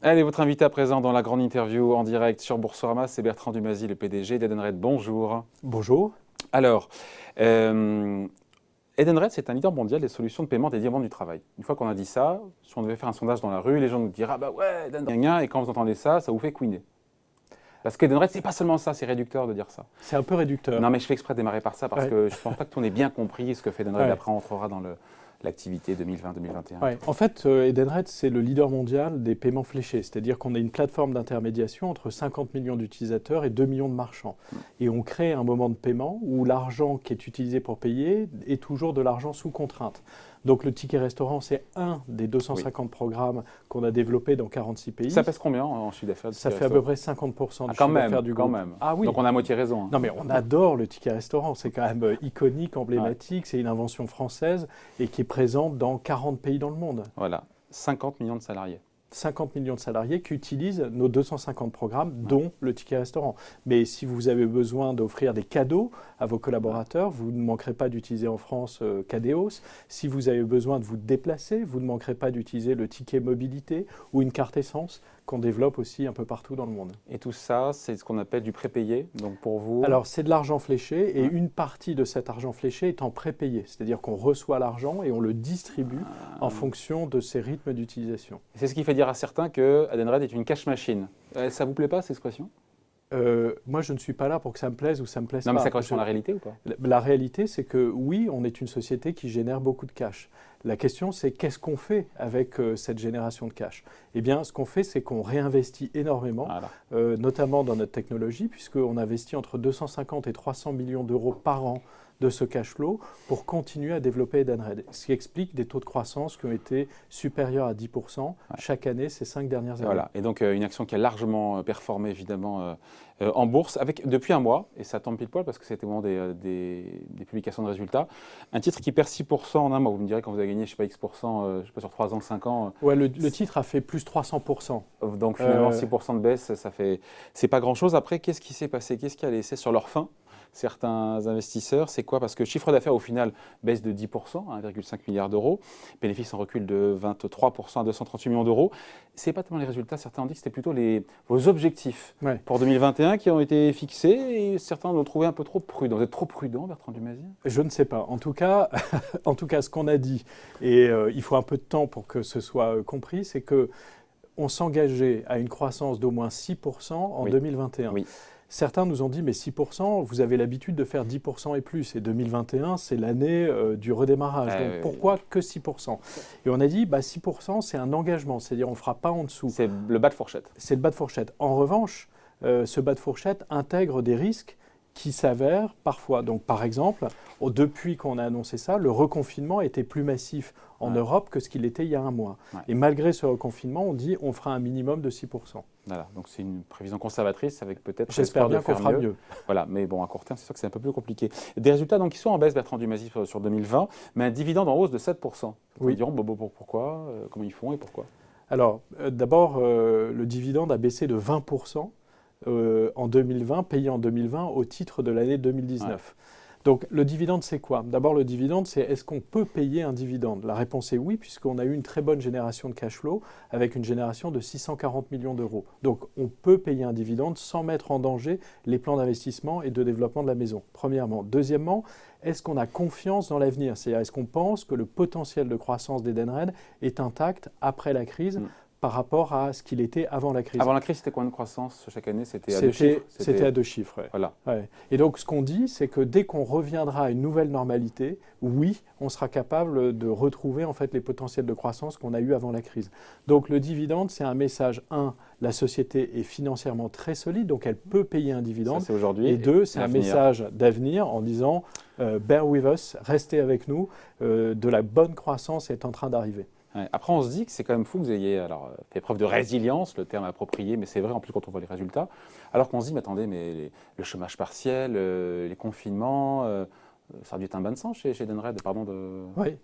Allez, votre invité à présent dans la grande interview en direct sur Boursorama, c'est Bertrand Dumazy, le PDG d'Edenred. Bonjour. Bonjour. Alors, Edenred, c'est un leader mondial des solutions de paiement dédiées au monde du travail. Une fois qu'on a dit ça, si on devait faire un sondage dans la rue, les gens nous diraient « Ah bah ouais, Edenred », et quand vous entendez ça, ça vous fait couiner. Parce qu'Edenred, c'est pas seulement ça, c'est réducteur de dire ça. C'est un peu réducteur. Non, mais je fais exprès de démarrer par ça parce que je ne pense pas que tout on ait bien compris ce que fait Edenred. Ouais. Après, on entrera dans l'activité 2020-2021. Ouais. En fait, Edenred, c'est le leader mondial des paiements fléchés. C'est-à-dire qu'on est une plateforme d'intermédiation entre 50 millions d'utilisateurs et 2 millions de marchands. Et on crée un moment de paiement où l'argent qui est utilisé pour payer est toujours de l'argent sous contrainte. Donc le ticket restaurant, c'est un des 250 programmes qu'on a développés dans 46 pays. Ça pèse combien en chiffre d'affaires? Ça fait à peu près 50% du chiffre d'affaires du groupe. Quand même. Ah oui. Donc on a à moitié raison. Hein. Non mais on adore le ticket restaurant, c'est quand même iconique, emblématique, c'est une invention française et qui est présente dans 40 pays dans le monde. Voilà, 50 millions de salariés. 50 millions de salariés qui utilisent nos 250 programmes, dont le ticket restaurant. Mais si vous avez besoin d'offrir des cadeaux à vos collaborateurs, vous ne manquerez pas d'utiliser en France Cadeos. Si vous avez besoin de vous déplacer, vous ne manquerez pas d'utiliser le ticket mobilité ou une carte essence qu'on développe aussi un peu partout dans le monde. Et tout ça, c'est ce qu'on appelle du prépayé. Donc pour vous... Alors c'est de l'argent fléché et une partie de cet argent fléché est en prépayé. C'est-à-dire qu'on reçoit l'argent et on le distribue en fonction de ses rythmes d'utilisation. C'est ce qui fait dire à certains que Edenred est une cash machine. Ça vous plaît pas, cette expression? Moi, je ne suis pas là pour que ça me plaise ou ça me plaise pas. Non, mais ça correspond à la réalité ou pas? La réalité, c'est que oui, on est une société qui génère beaucoup de cash. La question, c'est qu'est-ce qu'on fait avec cette génération de cash? Eh bien, ce qu'on fait, c'est qu'on réinvestit énormément, notamment dans notre technologie, puisqu'on investit entre 250 et 300 millions d'euros par an de ce cash flow pour continuer à développer Edenred. Ce qui explique des taux de croissance qui ont été supérieurs à 10% chaque année ces 5 dernières années. Voilà, et donc une action qui a largement performé évidemment en bourse depuis un mois, et ça tombe pile poil parce que c'était au moment des publications de résultats, un titre qui perd 6% en un mois. Vous me direz quand vous avez gagné, je ne sais pas, X%, je sais pas, sur 3 ans, 5 ans. Ouais, le titre a fait plus 300%. Donc finalement 6% de baisse, c'est pas grand-chose. Après, qu'est-ce qui s'est passé? Qu'est-ce qui a laissé sur leur faim certains investisseurs? C'est quoi? Parce que le chiffre d'affaires au final baisse de 10%, 1,5 milliard d'euros, bénéfice en recul de 23% à 238 millions d'euros. Ce n'est pas tellement les résultats, certains ont dit que c'était plutôt vos objectifs pour 2021 qui ont été fixés et certains l'ont trouvé un peu trop prudent. Vous êtes trop prudent, Bertrand Dumazy? Je ne sais pas. En tout cas, ce qu'on a dit, et il faut un peu de temps pour que ce soit compris, c'est qu'on s'engageait à une croissance d'au moins 6% en 2021. Oui. Certains nous ont dit, mais 6%, vous avez l'habitude de faire 10% et plus. Et 2021, c'est l'année du redémarrage. Donc pourquoi que 6%? Et on a dit, 6%, c'est un engagement. C'est-à-dire, on ne fera pas en dessous. C'est le bas de fourchette. C'est le bas de fourchette. En revanche, ce bas de fourchette intègre des risques qui s'avèrent parfois. Donc, par exemple, depuis qu'on a annoncé ça, le reconfinement était plus massif en Europe que ce qu'il était il y a un mois. Et malgré ce reconfinement, on dit on fera un minimum de 6%. Voilà, donc c'est une prévision conservatrice avec peut-être... J'espère bien qu'on fera mieux. Voilà, mais bon, à court terme, c'est sûr que c'est un peu plus compliqué. Des résultats donc, qui sont en baisse, Bertrand Dumazy, sur 2020, mais un dividende en hausse de 7%. Ils diront pourquoi, comment ils font et pourquoi? Alors, d'abord, le dividende a baissé de 20%. En 2020, payé en 2020 au titre de l'année 2019. Donc le dividende, c'est quoi? D'abord, le dividende, c'est est-ce qu'on peut payer un dividende? La réponse est oui, puisqu'on a eu une très bonne génération de cash flow avec une génération de 640 millions d'euros. Donc on peut payer un dividende sans mettre en danger les plans d'investissement et de développement de la maison, premièrement. Deuxièmement, est-ce qu'on a confiance dans l'avenir? C'est-à-dire, est-ce qu'on pense que le potentiel de croissance d'Edenred est intact après la crise par rapport à ce qu'il était avant la crise? Avant la crise, c'était combien de croissance chaque année? C'était à 2 chiffres. C'était à 2 chiffres, oui. Voilà. Et donc, ce qu'on dit, c'est que dès qu'on reviendra à une nouvelle normalité, oui, on sera capable de retrouver en fait les potentiels de croissance qu'on a eu avant la crise. Donc, le dividende, c'est un message. 1, la société est financièrement très solide, donc elle peut payer un dividende. Ça, c'est aujourd'hui. Et 2, c'est un message d'avenir en disant bear with us, restez avec nous, de la bonne croissance est en train d'arriver. Après, on se dit que c'est quand même fou que vous ayez fait preuve de résilience, le terme approprié, mais c'est vrai en plus quand on voit les résultats. Alors qu'on se dit, mais attendez, le chômage partiel, les confinements, ça a dû être un bain de sang chez Edenred, pardon de... Oui.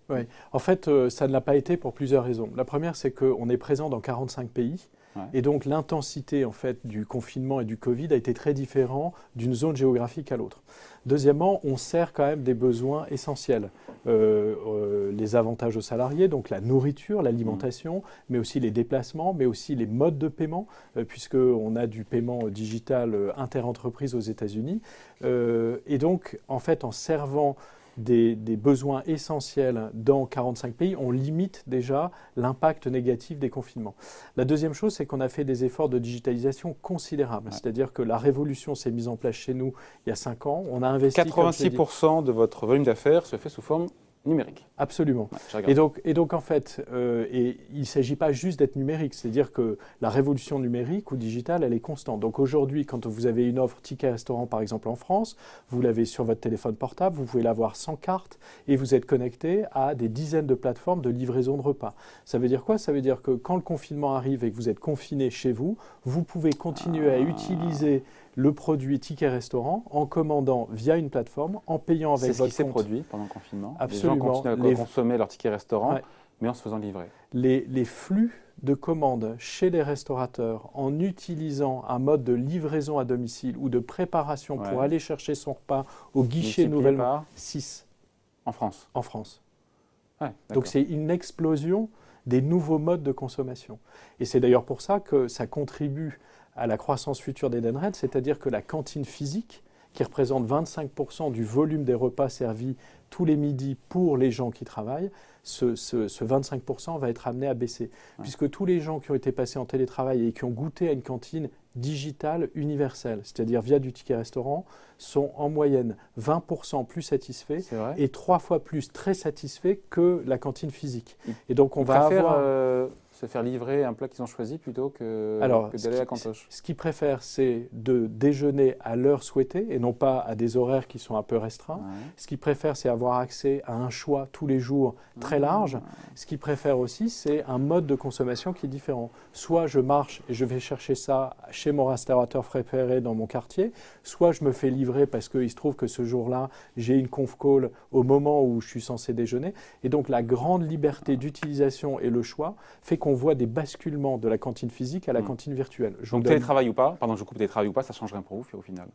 En fait, ça ne l'a pas été pour plusieurs raisons. La première, c'est qu'on est présent dans 45 pays Ouais. Et donc l'intensité en fait, du confinement et du Covid a été très différente d'une zone géographique à l'autre. Deuxièmement, on sert quand même des besoins essentiels. Les avantages aux salariés, donc la nourriture, l'alimentation, mais aussi les déplacements, mais aussi les modes de paiement, puisqu'on a du paiement digital interentreprise aux États-Unis. Et donc, en fait, en servant des besoins essentiels dans 45 pays, on limite déjà l'impact négatif des confinements. La deuxième chose, c'est qu'on a fait des efforts de digitalisation considérables. Ouais. C'est-à-dire que la révolution s'est mise en place chez nous il y a 5 ans. On a investi... 86% de votre volume d'affaires se fait sous forme numérique. Absolument. Ouais, et donc, en fait, il ne s'agit pas juste d'être numérique, c'est-à-dire que la révolution numérique ou digitale, elle est constante. Donc aujourd'hui, quand vous avez une offre ticket restaurant, par exemple en France, vous l'avez sur votre téléphone portable, vous pouvez l'avoir sans carte et vous êtes connecté à des dizaines de plateformes de livraison de repas. Ça veut dire quoi? Ça veut dire que quand le confinement arrive et que vous êtes confiné chez vous, vous pouvez continuer à utiliser le produit ticket restaurant en commandant via une plateforme, en payant avec votre compte. C'est ce qui s'est produit pendant le confinement. Absolument. Les gens continuent à consommer leur ticket restaurant, mais en se faisant livrer. Les flux de commandes chez les restaurateurs en utilisant un mode de livraison à domicile ou de préparation pour aller chercher son repas au guichet nouvellement, 6. En France. En France. Ouais, donc c'est une explosion des nouveaux modes de consommation. Et c'est d'ailleurs pour ça que ça contribue à la croissance future d'Edenred, c'est-à-dire que la cantine physique, qui représente 25% du volume des repas servis tous les midis pour les gens qui travaillent, ce 25% va être amené à baisser. Puisque tous les gens qui ont été passés en télétravail et qui ont goûté à une cantine digitale universelle, c'est-à-dire via du ticket restaurant, sont en moyenne 20% plus satisfaits et 3 fois plus très satisfaits que la cantine physique. Et donc on va se faire livrer un plat qu'ils ont choisi plutôt que d'aller à la cantoche. Ce qu'ils préfèrent, c'est de déjeuner à l'heure souhaitée et non pas à des horaires qui sont un peu restreints. Ce qu'ils préfèrent, c'est avoir accès à un choix tous les jours très large. Ce qu'ils préfèrent aussi, c'est un mode de consommation qui est différent. Soit je marche et je vais chercher ça chez mon restaurateur préféré dans mon quartier, soit je me fais livrer parce qu'il se trouve que ce jour-là, j'ai une conf call au moment où je suis censé déjeuner. Et donc la grande liberté d'utilisation et le choix fait qu'on voit des basculements de la cantine physique à la cantine virtuelle. Donc télétravail ou pas, pardon, je coupe télétravail ou pas, ça ne change rien pour vous au final.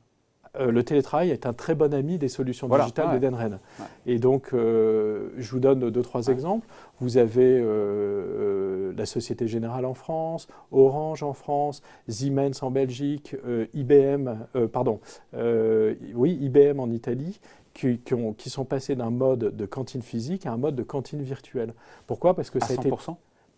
Le télétravail est un très bon ami des solutions digitales d'Edenred. Et donc, je vous donne 2-3 exemples. Vous avez la Société Générale en France, Orange en France, Siemens en Belgique, IBM en Italie, qui sont passés d'un mode de cantine physique à un mode de cantine virtuelle. Pourquoi? Parce que ça a été...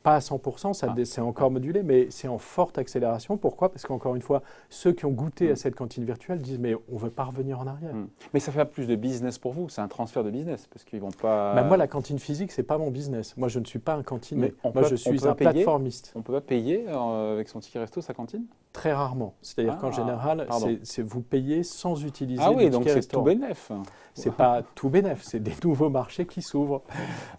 Pas à 100%, c'est encore modulé, mais c'est en forte accélération. Pourquoi? Parce qu'encore une fois, ceux qui ont goûté à cette cantine virtuelle disent « mais on ne veut pas revenir en arrière ». Mais ça fait plus de business pour vous, c'est un transfert de business, parce qu'ils vont pas... moi, la cantine physique, ce n'est pas mon business. Moi, je ne suis pas un cantinier. Moi, je suis un plateformiste. On ne peut pas payer avec son ticket resto sa cantine? Très rarement. C'est-à-dire qu'en général, vous payez sans utiliser le ticket restaurant. Ah oui, donc c'est tout bénef. C'est pas tout bénef, c'est des nouveaux marchés qui s'ouvrent.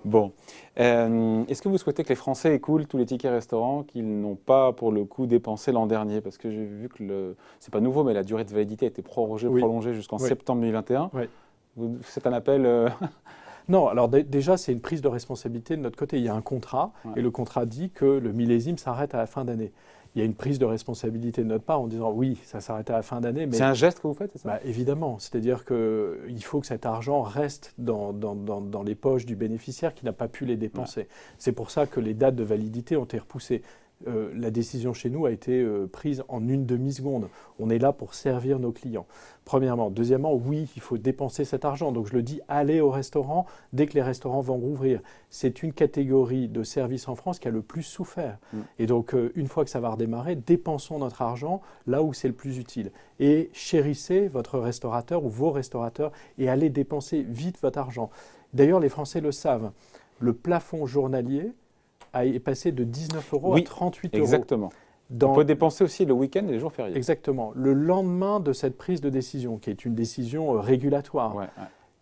Bon. Est-ce que vous souhaitez que les Français écoulent tous les tickets restaurants qu'ils n'ont pas, pour le coup, dépensé l'an dernier? Parce que j'ai vu que c'est pas nouveau, mais la durée de validité a été prolongée jusqu'en septembre 2021. C'est un appel... Non, alors déjà, c'est une prise de responsabilité de notre côté. Il y a un contrat, et le contrat dit que le millésime s'arrête à la fin d'année. Il y a une prise de responsabilité de notre part en disant oui, ça s'arrête à la fin d'année. Mais c'est un geste que vous faites, c'est ça? Évidemment, c'est-à-dire qu'il faut que cet argent reste dans les poches du bénéficiaire qui n'a pas pu les dépenser. C'est pour ça que les dates de validité ont été repoussées. La décision chez nous a été prise en une demi-seconde. On est là pour servir nos clients, premièrement. Deuxièmement, oui, il faut dépenser cet argent. Donc je le dis, allez au restaurant dès que les restaurants vont rouvrir. C'est une catégorie de services en France qui a le plus souffert. Et donc, une fois que ça va redémarrer, dépensons notre argent là où c'est le plus utile. Et chérissez votre restaurateur ou vos restaurateurs et allez dépenser vite votre argent. D'ailleurs, les Français le savent. Le plafond journalier est passé de 19 € à 38 €. Exactement. On peut dépenser aussi le week-end et les jours fériés. Exactement. Le lendemain de cette prise de décision, qui est une décision régulatoire,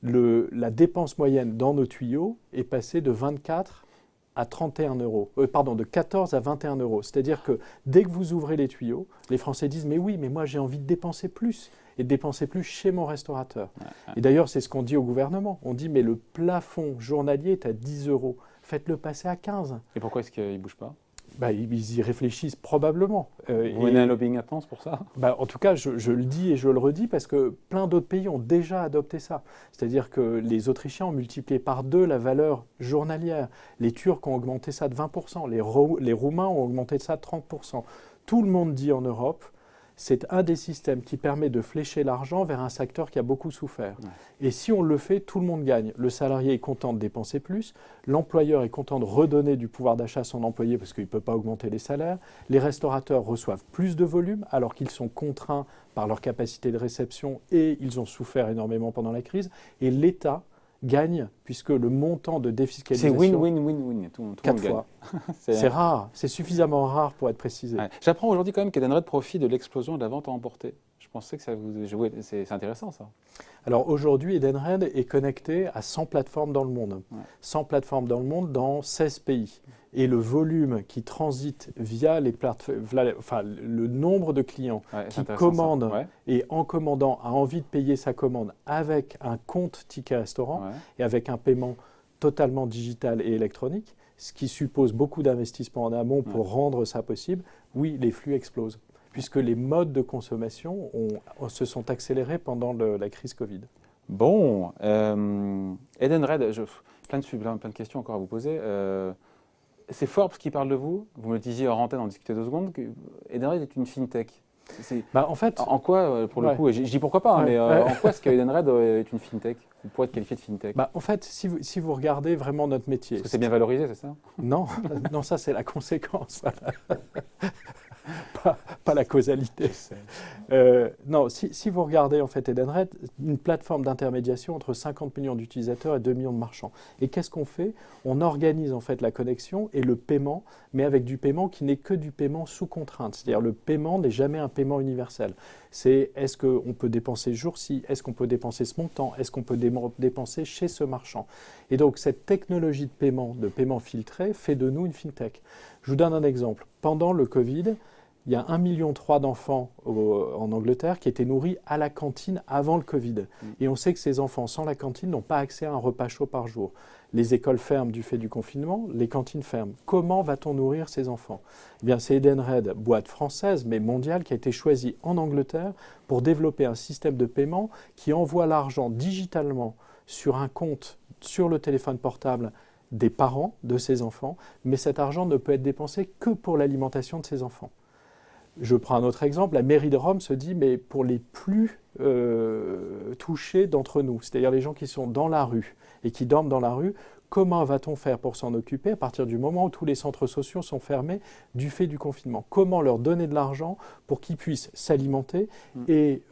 la dépense moyenne dans nos tuyaux est passée de 24 à 31 €. De 14 à 21 €. C'est-à-dire que dès que vous ouvrez les tuyaux, les Français disent « mais oui, mais moi j'ai envie de dépenser plus ». Et de dépenser plus chez mon restaurateur. Et d'ailleurs, c'est ce qu'on dit au gouvernement. On dit « mais le plafond journalier est à 10 €. Faites-le passer à 15. » Et pourquoi est-ce qu'il ne bouge pas? Ils y réfléchissent probablement. Vous menez un lobbying intense pour ça? En tout cas, je le dis et je le redis parce que plein d'autres pays ont déjà adopté ça. C'est-à-dire que les Autrichiens ont multiplié par 2 la valeur journalière. Les Turcs ont augmenté ça de 20%. Les Roumains ont augmenté ça de 30%. Tout le monde dit en Europe, c'est un des systèmes qui permet de flécher l'argent vers un secteur qui a beaucoup souffert. Ouais. Et si on le fait, tout le monde gagne. Le salarié est content de dépenser plus, l'employeur est content de redonner du pouvoir d'achat à son employé parce qu'il ne peut pas augmenter les salaires, les restaurateurs reçoivent plus de volume alors qu'ils sont contraints par leur capacité de réception et ils ont souffert énormément pendant la crise, et l'État gagne, puisque le montant de défiscalisation... C'est win-win-win-win, tout le monde gagne. C'est rare, c'est suffisamment rare pour être précisé. Ouais. J'apprends aujourd'hui quand même qu'Edenred profite de l'explosion de la vente à emporter. Je pensais que ça vous jouait, c'est intéressant ça. Alors aujourd'hui, Edenred est connecté à 100 plateformes dans le monde. Ouais. 100 plateformes dans le monde dans 16 pays. Et le volume qui transite via les plateformes, le nombre de clients qui commandent et en commandant a envie de payer sa commande avec un compte ticket restaurant et avec un paiement totalement digital et électronique, ce qui suppose beaucoup d'investissements en amont pour rendre ça possible, oui, les flux explosent, puisque les modes de consommation se sont accélérés pendant la crise Covid. Bon, Edenred, plein de questions encore à vous poser. C'est Forbes qui parle de vous. Vous me le disiez hors antenne, on discutait 2 secondes. Edenred est une fintech. En fait, en quoi, pour le coup, je dis pourquoi pas, mais en quoi est-ce que Edenred est une fintech? Vous pourrez être qualifié de fintech? En fait, si vous regardez vraiment notre métier... Parce que c'est bien valorisé, c'est ça? Non, non, ça c'est la conséquence. Pas la causalité. Non, si vous regardez en fait Edenred, une plateforme d'intermédiation entre 50 millions d'utilisateurs et 2 millions de marchands. Et qu'est-ce qu'on fait? On organise en fait la connexion et le paiement, mais avec du paiement qui n'est que du paiement sous contrainte. C'est-à-dire le paiement n'est jamais un paiement universel. C'est est-ce qu'on peut dépenser ce jour-ci? Est-ce qu'on peut dépenser ce montant? Est-ce qu'on peut dépenser chez ce marchand? Et donc cette technologie de paiement filtré, fait de nous une fintech. Je vous donne un exemple. Pendant le Covid, il y a 1,3 million d'enfants en Angleterre qui étaient nourris à la cantine avant le Covid. Et on sait que ces enfants sans la cantine n'ont pas accès à un repas chaud par jour. Les écoles ferment du fait du confinement, les cantines ferment. Comment va-t-on nourrir ces enfants? Eh bien, c'est Edenred, boîte française mais mondiale, qui a été choisie en Angleterre pour développer un système de paiement qui envoie l'argent digitalement sur un compte sur le téléphone portable des parents de ces enfants, mais cet argent ne peut être dépensé que pour l'alimentation de ces enfants. Je prends un autre exemple, la mairie de Rome se dit, mais pour les plus touchés d'entre nous, c'est-à-dire les gens qui sont dans la rue et qui dorment dans la rue, comment va-t-on faire pour s'en occuper à partir du moment où tous les centres sociaux sont fermés du fait du confinement? Comment leur donner de l'argent pour qu'ils puissent s'alimenter et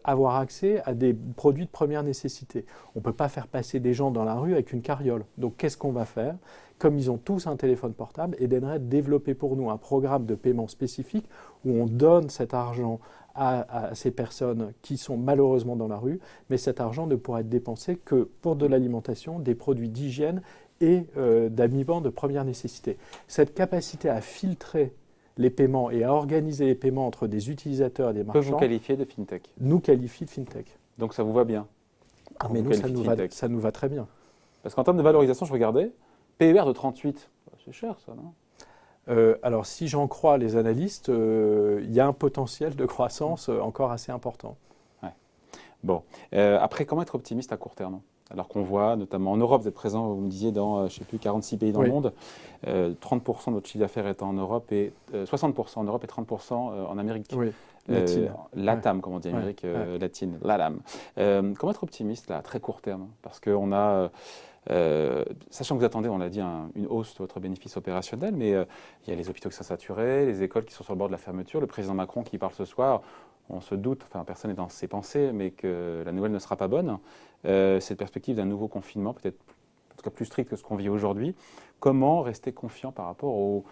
avoir accès à des produits de première nécessité? On ne peut pas faire passer des gens dans la rue avec une carriole. Donc qu'est-ce qu'on va faire? Comme ils ont tous un téléphone portable, Edenred développé pour nous un programme de paiement spécifique où on donne cet argent à ces personnes qui sont malheureusement dans la rue, mais cet argent ne pourra être dépensé que pour de l'alimentation, des produits d'hygiène et d'habillement de première nécessité. Cette capacité à filtrer les paiements et à organiser les paiements entre des utilisateurs et des marchands... Peut vous qualifier de fintech? Nous qualifie de fintech. Donc ça vous va bien? Mais nous, ça nous va très bien. Parce qu'en termes de valorisation, je regardais, PER de 38, c'est cher ça, non? Alors, si j'en crois les analystes, il y a un potentiel de croissance encore assez important. Ouais. Bon. Après, comment être optimiste à court terme? Alors qu'on voit, notamment en Europe, vous êtes présent, vous me disiez, dans, je ne sais plus, 46 pays dans le monde, 30% de notre chiffre d'affaires est en Europe, et 60% en Europe et 30% en Amérique latine. LATAM, comme on dit, Amérique latine, LATAM. Comment être optimiste là, à très court terme? Parce qu'on a... sachant que vous attendez, on l'a dit, une hausse de votre bénéfice opérationnel, mais il y a les hôpitaux qui sont saturés, les écoles qui sont sur le bord de la fermeture, le président Macron qui parle ce soir, on se doute, enfin personne n'est dans ses pensées, mais que la nouvelle ne sera pas bonne. Cette perspective d'un nouveau confinement, peut-être en tout cas plus strict que ce qu'on vit aujourd'hui, comment rester confiant par rapport aux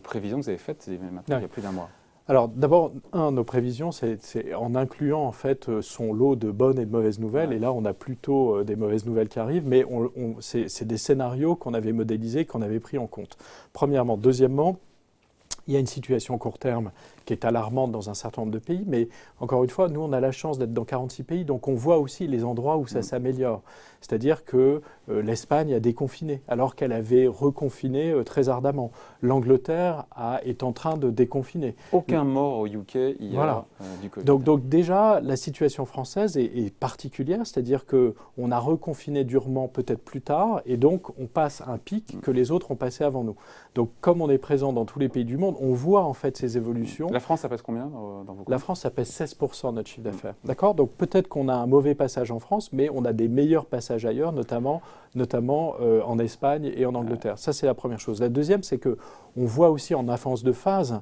prévisions que vous avez faites maintenant il y a plus d'1 mois? Alors d'abord, nos prévisions, c'est en incluant en fait son lot de bonnes et de mauvaises nouvelles. Et là, on a plutôt des mauvaises nouvelles qui arrivent, mais c'est des scénarios qu'on avait modélisés, qu'on avait pris en compte. Premièrement. Deuxièmement, il y a une situation court terme qui est alarmante dans un certain nombre de pays, mais encore une fois, nous, on a la chance d'être dans 46 pays, donc on voit aussi les endroits où ça s'améliore. C'est-à-dire que l'Espagne a déconfiné, alors qu'elle avait reconfiné très ardemment. L'Angleterre est en train de déconfiner. Aucun mort au UK hier du Covid. Donc déjà, la situation française est particulière, c'est-à-dire qu'on a reconfiné durement peut-être plus tard, et donc on passe un pic que les autres ont passé avant nous. Donc comme on est présent dans tous les pays du monde, on voit en fait ces évolutions. La France, ça pèse combien dans vos comptes? La France, ça pèse 16% de notre chiffre d'affaires. D'accord? Donc peut-être qu'on a un mauvais passage en France, mais on a des meilleurs passages ailleurs, notamment en Espagne et en Angleterre. Ça, c'est la première chose. La deuxième, c'est qu'on voit aussi en avance de phase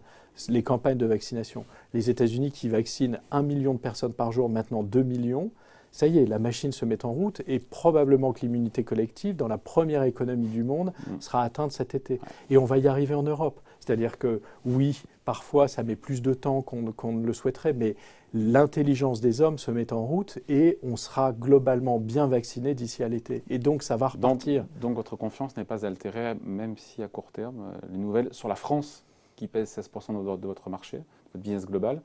les campagnes de vaccination. Les États-Unis qui vaccinent 1 million de personnes par jour, maintenant 2 millions. Ça y est, la machine se met en route et probablement que l'immunité collective, dans la première économie du monde, sera atteinte cet été. Et on va y arriver en Europe. C'est-à-dire que oui, parfois ça met plus de temps qu'on ne le souhaiterait, mais l'intelligence des hommes se met en route et on sera globalement bien vacciné d'ici à l'été. Et donc ça va repartir. Donc votre confiance n'est pas altérée, même si à court terme, les nouvelles sur la France, qui pèse 16% de votre marché, de votre business global,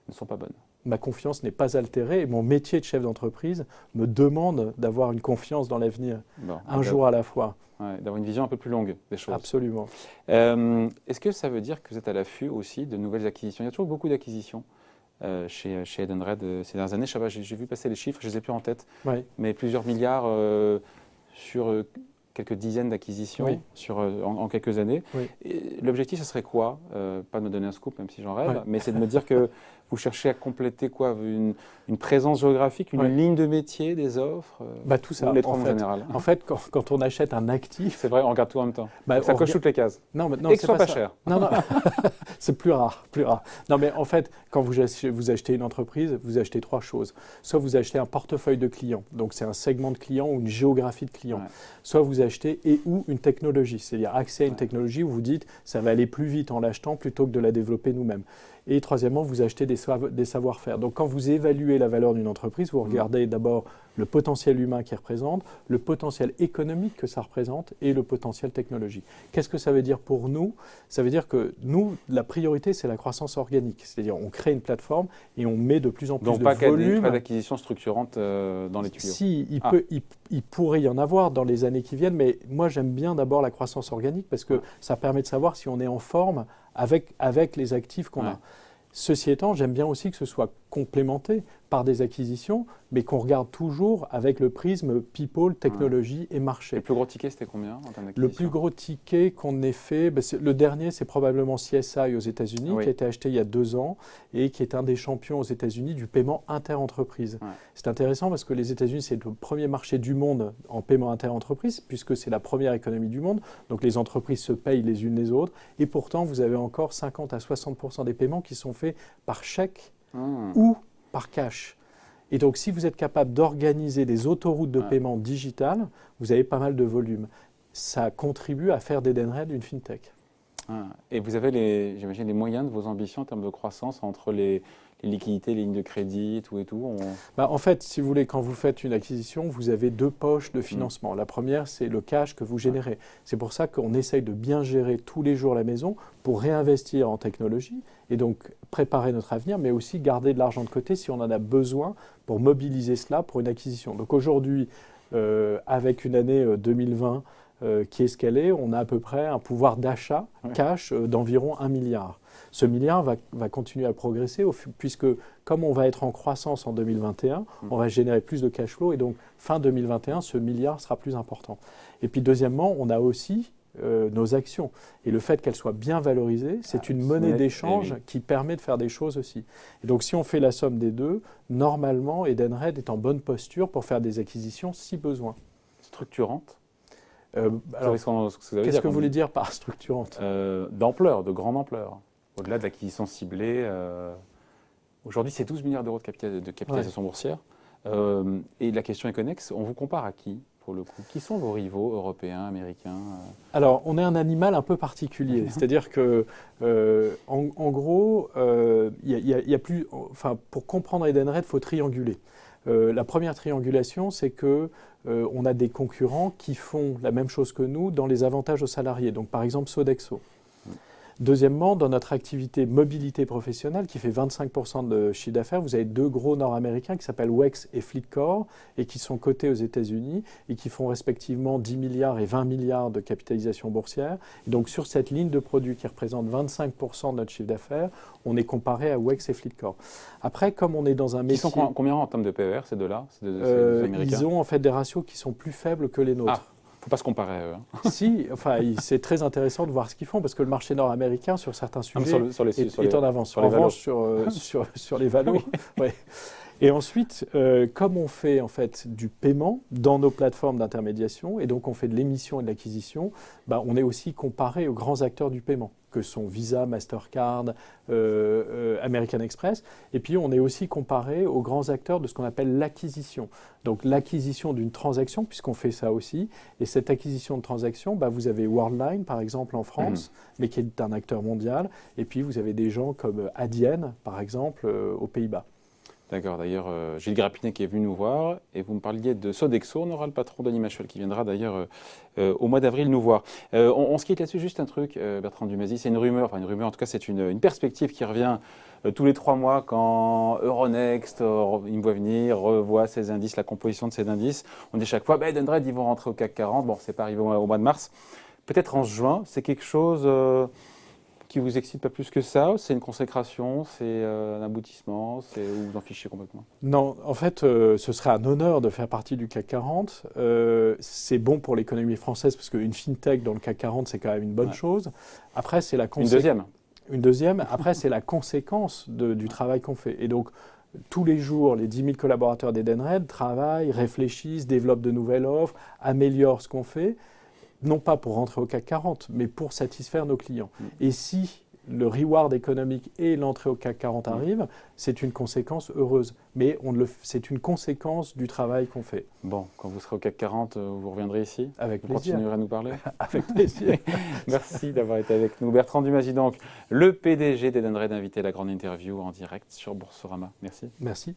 ne sont pas bonnes. Ma confiance n'est pas altérée et mon métier de chef d'entreprise me demande d'avoir une confiance dans l'avenir, un jour à la fois. Ouais, d'avoir une vision un peu plus longue des choses. Absolument. Est-ce que ça veut dire que vous êtes à l'affût aussi de nouvelles acquisitions? Il y a toujours beaucoup d'acquisitions chez Edenred ces dernières années. Je sais pas, j'ai vu passer les chiffres, je ne les ai plus en tête, mais plusieurs milliards sur quelques dizaines d'acquisitions en quelques années. L'objectif, ce serait quoi? Pas de me donner un scoop, même si j'en rêve, mais c'est de me dire que vous cherchez à compléter quoi? Une présence géographique, une ligne de métier, des offres tout ça, en général. En fait, quand on achète un actif... C'est vrai, on regarde tout en même temps. Ça coche toutes les cases. Non, et que ce soit pas cher. Non, c'est plus rare. Non, mais en fait, quand vous achetez une entreprise, vous achetez 3 choses. Soit vous achetez un portefeuille de clients, donc c'est un segment de clients ou une géographie de clients. Soit vous achetez ou une technologie, c'est-à-dire accès à une technologie où vous dites ça va aller plus vite en l'achetant plutôt que de la développer nous-mêmes. Et troisièmement, vous achetez des savoir-faire. Donc quand vous évaluez la valeur d'une entreprise, vous regardez d'abord le potentiel humain qu'il représente, le potentiel économique que ça représente et le potentiel technologique. Qu'est-ce que ça veut dire pour nous? Ça veut dire que nous, la priorité, c'est la croissance organique. C'est-à-dire on crée une plateforme et on met de plus en plus de volume. Donc pas d'acquisition structurante dans les tuyaux? Si, il pourrait y en avoir dans les années qui viennent, mais moi j'aime bien d'abord la croissance organique parce que ça permet de savoir si on est en forme avec les actifs qu'on a. Ceci étant, j'aime bien aussi que ce soit complémenté par des acquisitions, mais qu'on regarde toujours avec le prisme people, technologie et marché. Le plus gros ticket, c'était combien en termes d'acquisition? Le plus gros ticket qu'on ait fait, le dernier, c'est probablement CSI aux États-Unis, qui a été acheté il y a 2 ans et qui est un des champions aux États-Unis du paiement inter-entreprise. C'est intéressant parce que les États-Unis, c'est le premier marché du monde en paiement inter-entreprise, puisque c'est la première économie du monde. Donc les entreprises se payent les unes les autres. Et pourtant, vous avez encore 50 à 60% des paiements qui sont faits par chèque ou par cash. Et donc, si vous êtes capable d'organiser des autoroutes de paiement digitales, vous avez pas mal de volume. Ça contribue à faire d'Edenred une fintech. Et vous avez, j'imagine, les moyens de vos ambitions en termes de croissance entre les liquidités, les lignes de crédit, tout et tout En fait, si vous voulez, quand vous faites une acquisition, vous avez 2 poches de financement. La première, c'est le cash que vous générez. C'est pour ça qu'on essaye de bien gérer tous les jours la maison pour réinvestir en technologie et donc préparer notre avenir, mais aussi garder de l'argent de côté si on en a besoin pour mobiliser cela pour une acquisition. Donc aujourd'hui, avec une année 2020 qui est ce qu'elle est, on a à peu près un pouvoir d'achat cash d'environ 1 milliard. Ce milliard va continuer à progresser puisque comme on va être en croissance en 2021, on va générer plus de cash flow et donc fin 2021, ce milliard sera plus important. Et puis deuxièmement, on a aussi nos actions. Et le fait qu'elles soient bien valorisées, c'est une monnaie d'échange qui permet de faire des choses aussi. Et donc si on fait la somme des deux, normalement, Edenred est en bonne posture pour faire des acquisitions si besoin. Structurante? Qu'est-ce que vous voulez dire par structurante? D'ampleur, de grande ampleur. Au-delà de l'acquisition ciblée, aujourd'hui c'est 12 milliards d'euros de capitalisation boursière. Et la question est connexe, on vous compare à qui pour le coup? Qui sont vos rivaux européens, américains? Alors, on est un animal un peu particulier. C'est-à-dire que, en gros, pour comprendre Edenred, il faut trianguler. La première triangulation, c'est que on a des concurrents qui font la même chose que nous dans les avantages aux salariés. Donc, par exemple, Sodexo. Deuxièmement, dans notre activité mobilité professionnelle, qui fait 25% de chiffre d'affaires, vous avez deux gros nord-américains qui s'appellent WEX et FleetCor et qui sont cotés aux États-Unis et qui font respectivement 10 milliards et 20 milliards de capitalisation boursière. Et donc sur cette ligne de produits qui représente 25% de notre chiffre d'affaires, on est comparé à WEX et FleetCor. Après, comme on est dans un métier... Ils sont combien en termes de PER, ces deux-là, ces deux Américains? Ils ont en fait des ratios qui sont plus faibles que les nôtres. Ah, faut pas se comparer. Si, enfin, c'est très intéressant de voir ce qu'ils font parce que le marché nord-américain, sur certains sujets, est en avance. En revanche, sur les valos, ouais. Et ensuite, comme on fait en fait du paiement dans nos plateformes d'intermédiation et donc on fait de l'émission et de l'acquisition, bah, on est aussi comparé aux grands acteurs du paiement que sont Visa, Mastercard, American Express. Et puis on est aussi comparé aux grands acteurs de ce qu'on appelle l'acquisition. Donc l'acquisition d'une transaction, puisqu'on fait ça aussi. Et cette acquisition de transaction, bah, vous avez Worldline par exemple en France, mais qui est un acteur mondial. Et puis vous avez des gens comme Adyen par exemple aux Pays-Bas. D'accord, d'ailleurs, Gilles Grappinet qui est venu nous voir, et vous me parliez de Sodexo, on aura le patron d'Animachel qui viendra d'ailleurs au mois d'avril nous voir. On se quitte là-dessus, juste un truc, Bertrand Dumazy, c'est une rumeur, en tout cas c'est une perspective qui revient tous les 3 mois quand Euronext, il me voit venir, revoit ses indices, la composition de ses indices. On dit chaque fois, Edenred, ils vont rentrer au CAC 40, bon, c'est pas arrivé au mois de mars. Peut-être en juin, c'est quelque chose... qui vous excite pas plus que ça? C'est une consécration, c'est un aboutissement, ou vous en fichez complètement? Non, en fait, ce serait un honneur de faire partie du CAC 40. C'est bon pour l'économie française parce qu'une fintech dans le CAC 40, c'est quand même une bonne chose. Après, c'est la Une deuxième. Après, c'est la conséquence du travail qu'on fait. Et donc, tous les jours, les 10 000 collaborateurs d'Edenred travaillent, réfléchissent, développent de nouvelles offres, améliorent ce qu'on fait. Non pas pour rentrer au CAC 40, mais pour satisfaire nos clients. Et si le reward économique et l'entrée au CAC 40 arrivent, c'est une conséquence heureuse. Mais c'est une conséquence du travail qu'on fait. Bon, quand vous serez au CAC 40, vous reviendrez ici? Avec vous plaisir. Continuerez à nous parler? Avec plaisir. Merci d'avoir été avec nous. Bertrand Dumazy, donc, le PDG d'Edenred, invité à la grande interview en direct sur Boursorama. Merci. Merci.